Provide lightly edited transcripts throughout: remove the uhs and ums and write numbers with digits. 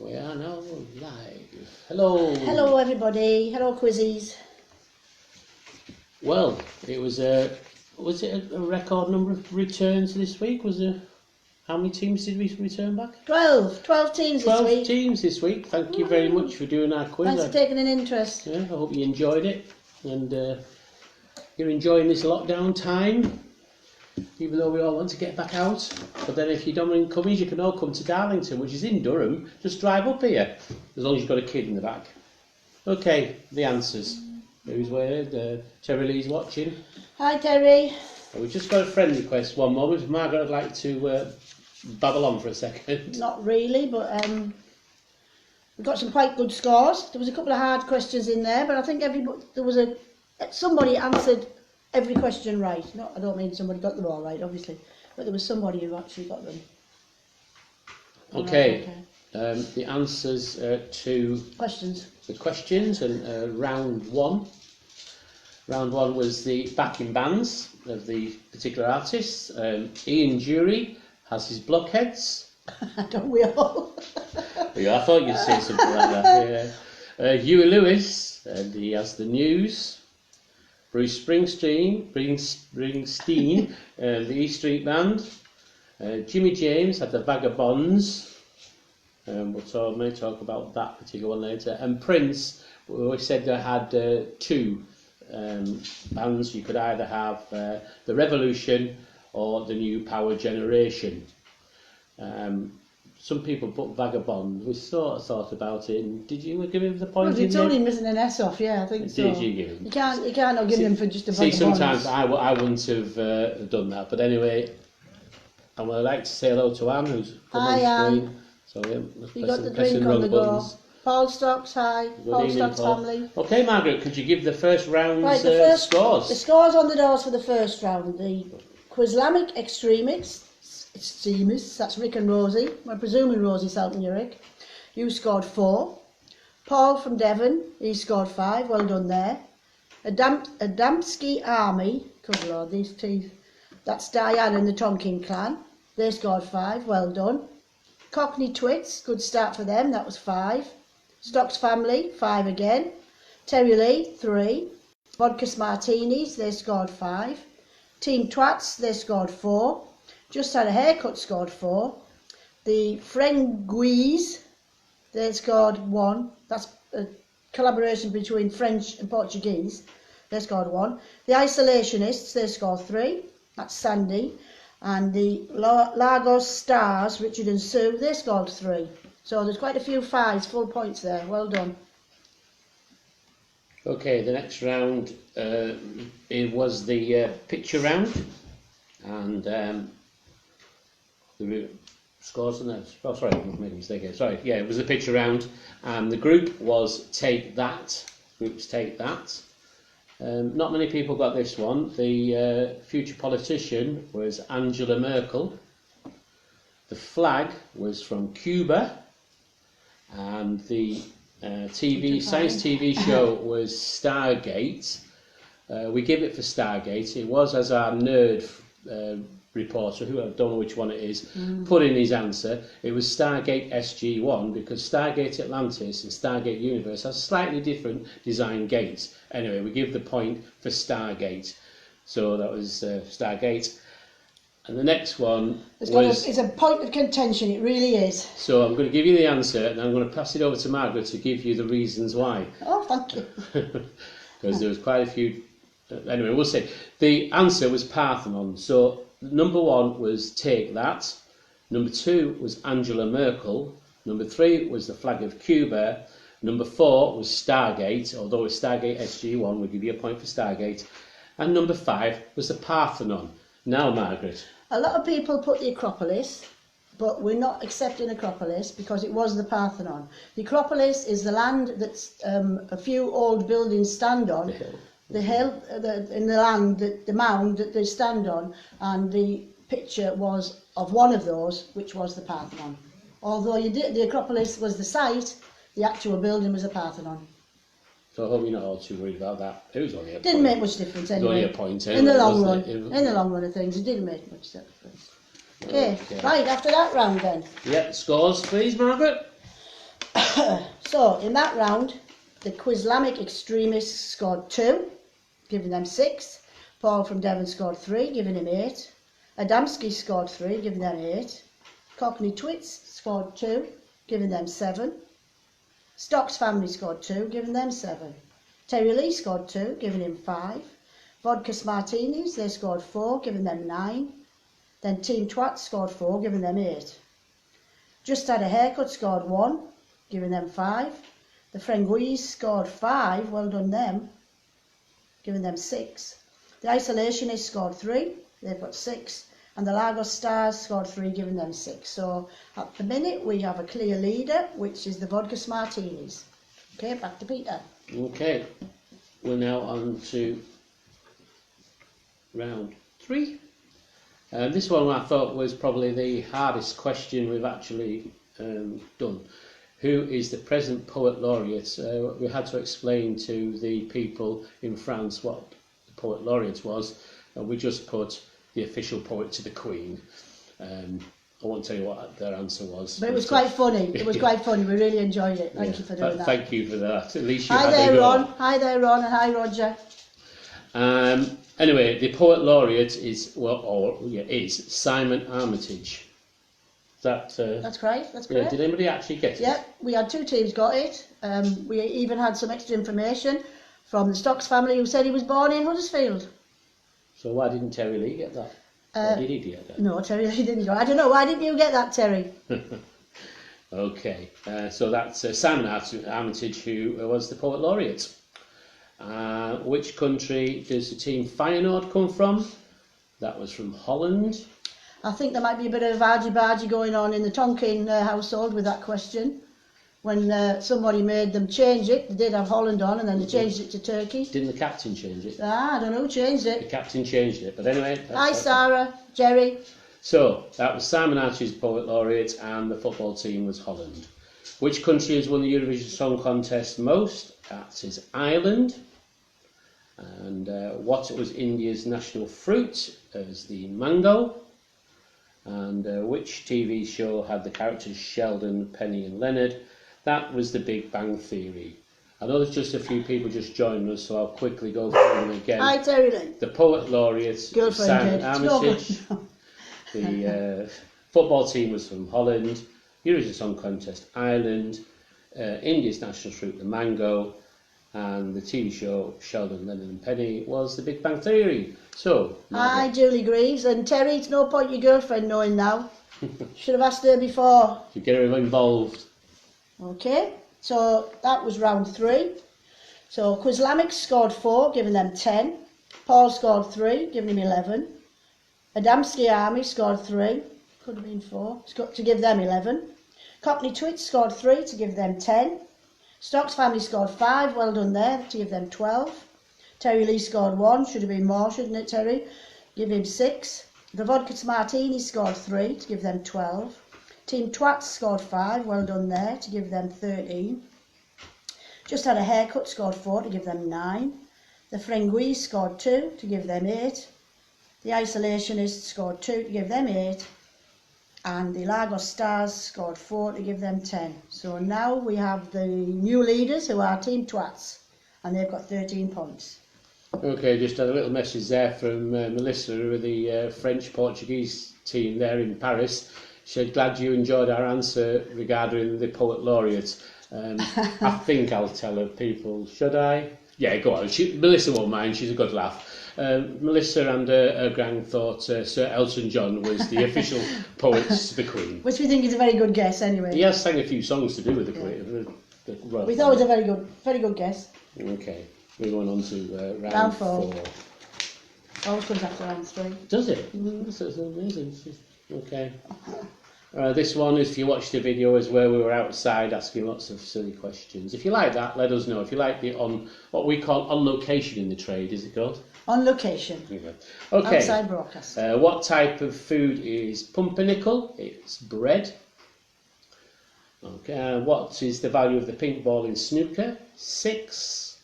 We are now live. Hello. Hello everybody. Hello Quizzies. Well, it was a record number of returns this week? How many teams did we return back? 12 teams this week. 12 teams this week. Thank you very much for doing our quiz. Thanks for taking an interest. Yeah, I hope you enjoyed it, and you're enjoying this lockdown time. Even though we all want to get back out, but then if you don't want to come in, you can all come to Darlington, which is in Durham. Just drive up here, as long as you've got a kid in the back. Okay, the answers. Who's where? Terry Lee's watching. Hi Terry. We've just got a friend request. One moment, Margaret, I'd like to babble on for a second. Not really, but we got some quite good scores. There was a couple of hard questions in there, but I think somebody answered every question right. No, I don't mean somebody got them all right, obviously, but there was somebody who actually got them. Okay. The answers to the questions and round one. Round one was the backing bands of the particular artists. Ian Jury has his blockheads. Don't we all? Yeah, I thought you'd say something like that. Yeah. Huey Lewis, and he has the News. Bruce Springsteen, the E Street Band. Jimmy James had the Vagabonds. May talk about that particular one later. And Prince, we said they had two bands. You could either have the Revolution or the New Power Generation. Some people put Vagabond. We sort of thought about it. And did you give him the point? Well, it's only missing an S off, yeah, I think so. Did you give him? You can't not give him for just a Vagabond. See, sometimes I wouldn't have done that. But anyway, I would like to say hello to Anne, who's come on screen. So you got the drink on the go. Paul Stocks, hi. Paul Stocks family. Okay, Margaret, could you give the first round's scores? The scores on the doors for the first round. The Quizlamic Extremists, that's Rick and Rosie. I'm presuming Rosie's helping you, Rick. You scored 4. Paul from Devon, he scored 5. Well done there. Adamski Army, good lord, these teeth. That's Diane and the Tonkin clan. They scored 5. Well done. Cockney Twits, good start for them. That was 5. Stocks family, 5 again. Terry Lee, 3. Vodka Martinis, they scored 5. Team Twats, they scored 4. Just Had a Haircut scored 4. The Frenguis, they scored 1. That's a collaboration between French and Portuguese. They scored 1. The Isolationists, they scored 3. That's Sandy. And the Lagos Stars, Richard and Sue, they scored 3. So there's quite a few 5s, full points there. Well done. Okay, the next round it was the picture round, and the scores on that. Oh, sorry, I made a mistake here. Sorry, yeah, it was the picture round, and the group was Take That. Groups Take That. Not many people got this one. The future politician was Angela Merkel. The flag was from Cuba, and the science TV show was Stargate. We give it for Stargate. It was, as our nerd reporter, who I don't know which one it is, put in his answer, it was Stargate SG-1, because Stargate Atlantis and Stargate Universe has slightly different design gates. Anyway, we give the point for Stargate. So that was Stargate. And the next one it's a point of contention, it really is. So I'm going to give you the answer, and I'm going to pass it over to Margaret to give you the reasons why. Oh, thank you. Because there was quite a few. Anyway, we'll see. The answer was Parthenon. So number 1 was Take That. Number 2 was Angela Merkel. Number 3 was the flag of Cuba. Number 4 was Stargate, although it's Stargate SG-1, we'll give you a point for Stargate. And number 5 was the Parthenon. Now, Margaret. A lot of people put the Acropolis, but we're not accepting Acropolis because it was the Parthenon. The Acropolis is the land that a few old buildings stand on. The hill in the land, the mound that they stand on, and the picture was of one of those, which was the Parthenon. Although the Acropolis was the site, the actual building was the Parthenon. So I hope you're not all too worried about that. It was only a point. Didn't make much difference anyway. It was only a point anyway, in the long run. In the long run of things, it didn't make much difference. Okay, right, after that round then. Yeah, scores please, Margaret. So in that round, the Quislamic extremists scored 2, giving them 6. Paul from Devon scored 3, giving him 8. Adamski scored 3, giving them 8. Cockney Twits scored 2, giving them 7. Stocks family scored 2, giving them 7. Terry Lee scored 2, giving him 5. Vodka Martinis, they scored 4, giving them 9. Then Team Twats scored 4, giving them 8. Just Had a Haircut scored 1, giving them 5. The Frenguis scored 5, well done them, giving them 6. The Isolationists scored 3, they've got 6. And the Lagos Stars scored 3, giving them 6. So at the minute we have a clear leader, which is the Vodka Martinis. Okay, back to Peter. Okay, we're now on to round 3. This one I thought was probably the hardest question we've actually done. Who is the present poet laureate? We had to explain to the people in France what the poet laureate was, and we just put the official poet to the Queen. I won't tell you what their answer was. But it was quite funny. It was quite funny. We really enjoyed it. Thank you for doing that. Thank you for that. At least you Hi had there, a go. Ron. Hi there, Ron, and hi, Roger. Anyway, the poet laureate is is Simon Armitage. That's correct. That's yeah. correct. Did anybody actually get it? Yep, we had 2 teams got it. We even had some extra information from the Stocks family who said he was born in Huddersfield. So why didn't Terry Lee get that? Or did he get that? No, Terry Lee didn't go. I don't know. Why didn't you get that, Terry? Okay, so that's Simon Armitage, who was the poet laureate. Which country does the team Feyenoord come from? That was from Holland. I think there might be a bit of argy-bargy going on in the Tonkin household with that question. When somebody made them change it, they did have Holland on, and then they changed it to Turkey. Didn't the captain change it? I don't know who changed The it. captain changed it, but anyway. Hi, Sarah, Jerry. So, that was Simon Armitage, poet laureate, and the football team was Holland. Which country has won the Eurovision Song Contest most? That is Ireland. And what was India's national fruit? As the mango. And which TV show had the characters Sheldon, Penny and Leonard? That was The Big Bang Theory. I know there's just a few people just joining us, so I'll quickly go through them again. Hi, Terry Lee. The poet laureate, Simon Armitage. The football team was from Holland. Eurovision Song Contest, Ireland. India's national fruit, the mango. And the TV show Sheldon, Leonard and Penny was The Big Bang Theory. So, Hi, Julie Greaves. And Terry, it's no point your girlfriend knowing now. Should have asked her before. you get her involved. Okay, so that was round 3. So Quislamic scored 4, giving them 10. Paul scored 3, giving him 11. Adamski Army scored 3, could have been 4, to give them 11. Cockney Twits scored 3 to give them 10. Stocks family scored 5, well done there, to give them 12. Terry Lee scored 1, should have been more, shouldn't it, Terry? Give him 6. The Vodka Martini scored 3 to give them 12. Team Twats scored 5, well done there, to give them 13. Just Had a Haircut scored 4 to give them 9. The Frenguis scored 2 to give them 8. The Isolationists scored 2 to give them 8. And the Lagos Stars scored 4 to give them 10. So now we have the new leaders, who are Team Twats, and they've got 13 points. Okay, just had a little message there from Melissa with the French-Portuguese team there in Paris. She said, glad you enjoyed our answer regarding the poet laureate. I think I'll tell her people, should I? Yeah, go on. Melissa won't mind, she's a good laugh. Melissa and her gang thought Sir Elton John was the official poet to the Queen. Which we think is a very good guess anyway. He has sang a few songs to do with the Queen. We thought it was a very good guess. Okay, we're going on to round 4. 4. Always comes after round 3. Does it? That's amazing. Okay. This one, if you watched the video, is where we were outside asking lots of silly questions. If you like that, let us know. If you like the what we call on location in the trade, is it called? On location. Okay. Outside broadcast. What type of food is pumpernickel? It's bread. Okay. What is the value of the pink ball in snooker? 6.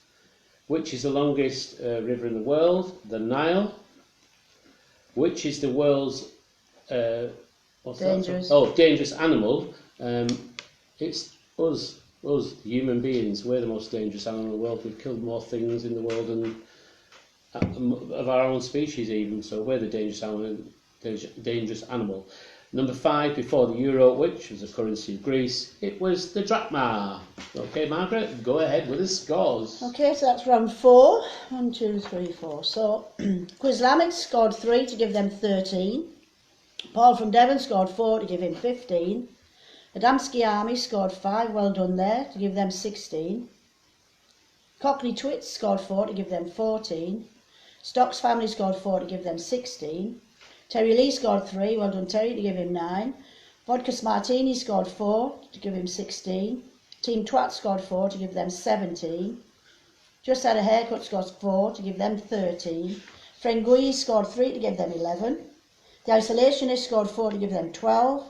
Which is the longest river in the world? The Nile. Which is the world's dangerous. Dangerous animal. It's us. us human beings, we're the most dangerous animal in the world. We've killed more things in the world than of our own species even, so we're the dangerous animal. Number 5 before the euro, which was the currency of Greece, it was the drachma. Okay, Margaret, go ahead with the scores. Okay, so that's round 4. 1, 2, 3, 4. So Quizlamic scored 3 to give them 13. Paul from Devon scored 4 to give him 15. Adamski Army scored 5, well done there, to give them 16. Cockney Twits scored 4 to give them 14. Stocks Family scored 4 to give them 16. Terry Lee scored 3, well done Terry, to give him 9. Vodka Martini scored 4 to give him 16. Team Twat scored 4 to give them 17. Just Had a Haircut scored 4 to give them 13. Frengui scored 3 to give them 11. The Isolationist scored 4 to give them 12.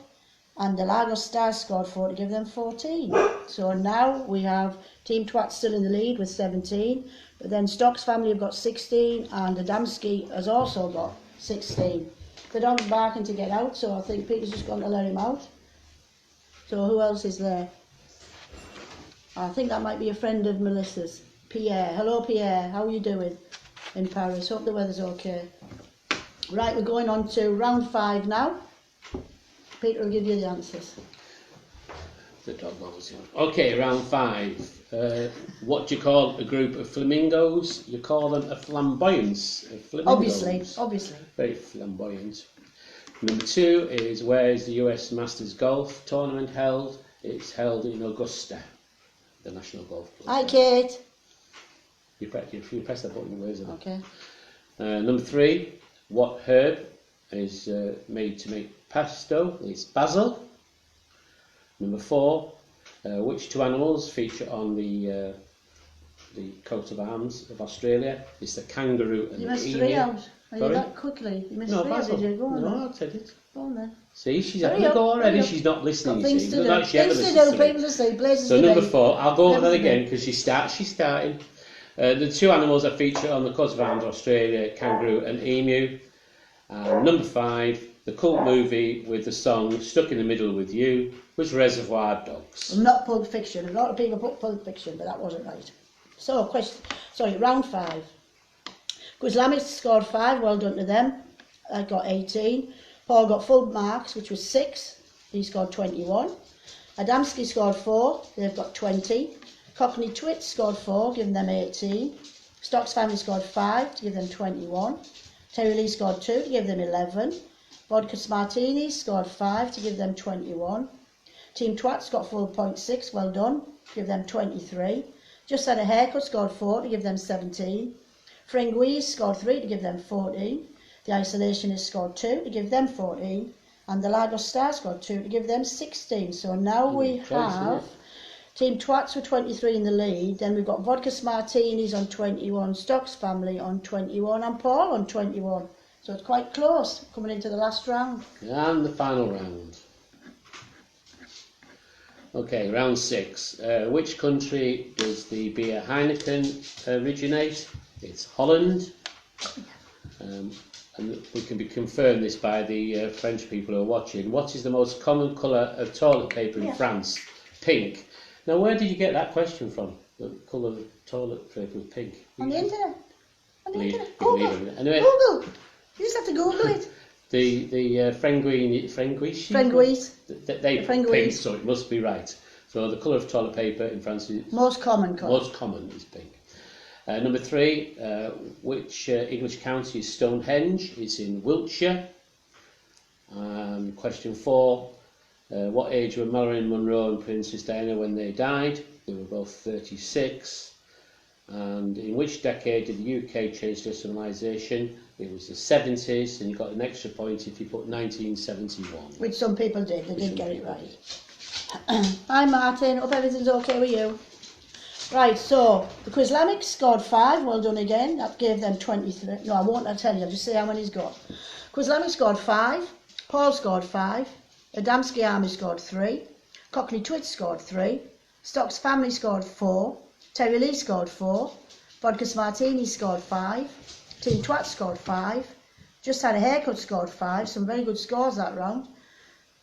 And the Lagos Stars scored 4 to give them 14. So now we have Team Twat still in the lead with 17. But then Stocks Family have got 16 and Adamski has also got 16. The dog's barking to get out, so I think Peter's just going to let him out. So who else is there? I think that might be a friend of Melissa's. Pierre. Hello Pierre, how are you doing in Paris? Hope the weather's okay. Right, we're going on to round 5 now. Peter will give you the answers. The dog knows. Okay, round 5. What do you call a group of flamingos? You call them a flamboyance. Obviously. Very flamboyant. Number 2 is where is the US Masters Golf Tournament held? It's held in Augusta, the National Golf Club. Hi Kate. You press that button, where is it? Okay. Number 3, what herb is made to make pesto? It's basil. Number 4, which 2 animals feature on the coat of arms of Australia? It's the kangaroo and you the missed emu. 3 out. Are Sorry? you that quickly? You missed 3 basil. out, did you? Go on no, then. I said it. Go on then. See, she's Hurry having a up, go already. hurry up. She's not listening. Got things to do. Not she ever Things to listens do, to me. people to see, places So to number be. 4, I'll go over that Everything. again because she's starting. The 2 animals that feature on the coat of arms of Australia, kangaroo and emu. And number 5, the cult movie with the song Stuck in the Middle with You was Reservoir Dogs. Not Pulp Fiction. A lot of people put Pulp Fiction, but that wasn't right. So, round 5. Quizlamic scored 5, well done to them. I got 18. Paul got full marks, which was 6. He scored 21. Adamski scored 4, they've got 20. Cockney Twits scored 4, giving them 18. Stocks Family scored 5, to give them 21. Terry Lee scored 2, to give them 11. Vodka Martini scored 5, to give them 21. Team Twats got full 0.6, well done, give them 23. Just Had a Haircut scored 4, to give them 17. Frengui scored 3, to give them 14. The Isolationist scored 2, to give them 14. And the Lagos Stars scored 2, to give them 16. So now we have Team Twats with 23 in the lead. Then we've got Vodka Martinis on 21, Stocks Family on 21, and Paul on 21. So it's quite close, coming into the last round. And the final round. Okay, round 6. Which country does the beer Heineken originate? It's Holland. And we can confirm this by the French people who are watching. What is the most common colour of toilet paper in France? Pink. Now, where did you get that question from? The colour of toilet paper is pink. On the internet. Google. Anyway, Google. You just have to Google it. The Frenguis, they put pink, so it must be right. So the colour of toilet paper in France is most common colour. Most common is pink. Number 3, which English county is Stonehenge? It's in Wiltshire. Question 4, what age were Marilyn Monroe and Princess Diana when they died? They were both 36. And in which decade did the UK change their civilization? It was the 70s, and you got an extra point if you put 1971. Which some people did, they didn't get it right. Hi Martin, hope everything's okay with you. Right, so the Quizlamics scored 5, well done again. That gave them 23. No, I won't, I'll tell you, I'll just say how many he's got. Quizlamics scored 5, Paul scored 5, Adamski Army scored 3, Cockney Twits scored 3, Stocks Family scored 4, Terry Lee scored 4, Vodka Martini scored 5, Team Twat scored 5, Just Had a Haircut scored 5, some very good scores that round.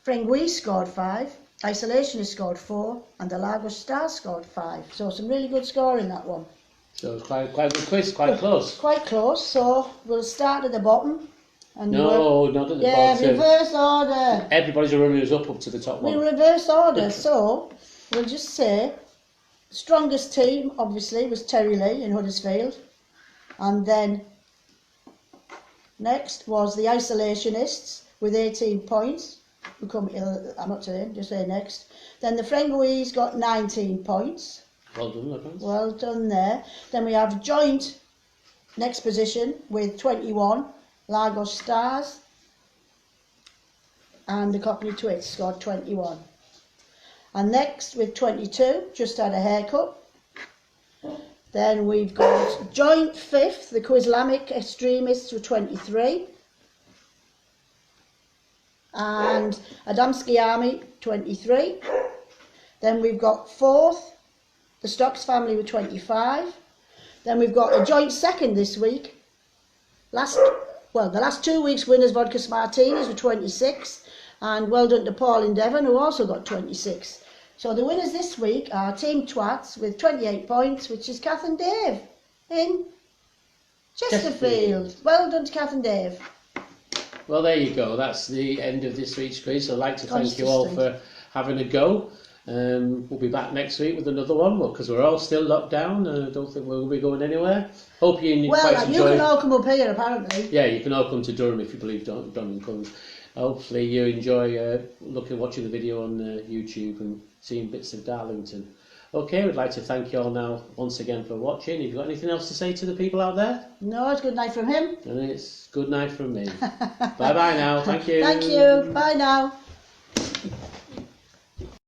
Frengui scored 5, Isolationists scored 4 and the Lagos Stars scored 5. So some really good score in that one. So it's quite a good quiz, quite close. Quite close, so we'll start at the bottom. And No, not at the yeah, bottom. reverse order. Everybody's runners up to the top one. We reverse order, so we'll just say strongest team, obviously, was Terry Lee in Huddersfield. And then next was the Isolationists with 18 points. I'm not saying, just say next. Then the Frengoese got 19 points. Well done, lads. Well done there. Then we have joint next position with 21, Lagos Stars. And the Cockney Twits scored 21. And next with 22, just had a haircut. Then we've got joint fifth, the Quislamic Extremists with 23. And Adamski Army, 23. Then we've got fourth, the Stocks family with 25. Then we've got a joint second this week. The last 2 weeks winners Vodka Martinis with 26. And well done to Paul and Devon, who also got 26. So the winners this week are Team Twats with 28 points, which is Kath and Dave in Chesterfield. Well done to Kath and Dave. Well, there you go. That's the end of this week's quiz. I'd like to thank you all for having a go. We'll be back next week with another one, because we're all still locked down. I don't think we'll be going anywhere. Hope you you enjoy. can all come up here, apparently. Yeah, you can all come to Durham if you believe Durham comes. Hopefully you enjoy watching the video on YouTube and seeing bits of Darlington. Okay, we'd like to thank you all now once again for watching. Have you got anything else to say to the people out there? No, it's good night from him. And it's good night from me. Bye bye now. Thank you. Thank you. Bye now.